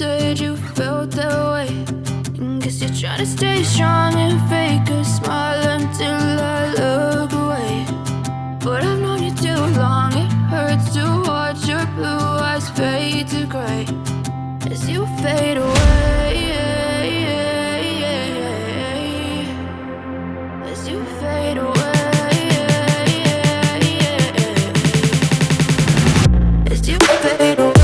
said you felt that way. Guess you're trying to stay strong and fake a smile until I look away. But I've known you too long, it hurts to watch your blue eyes fade to gray as you fade away. As you fade away. As you fade away.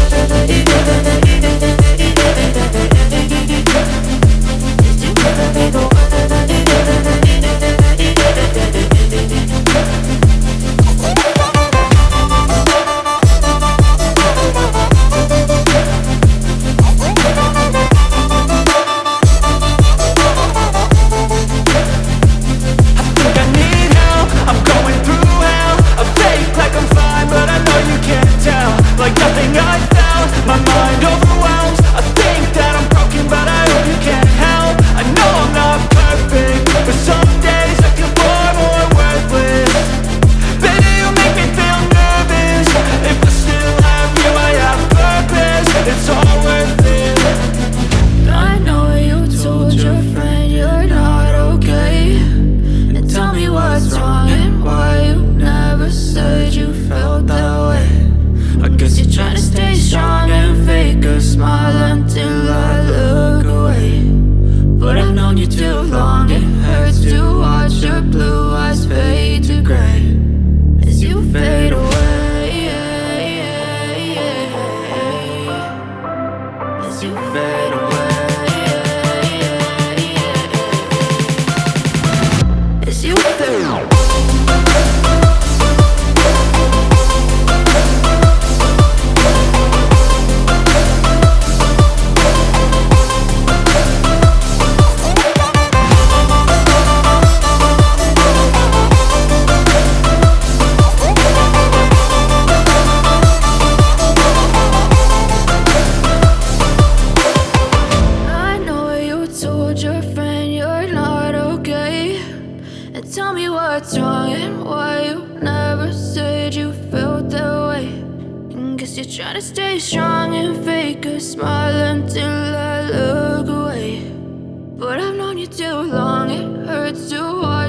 Tell me what's wrong and why you never said you felt that way. Guess you're trying to stay strong and fake a smile until I look away. But I've known you too long, it hurts to watch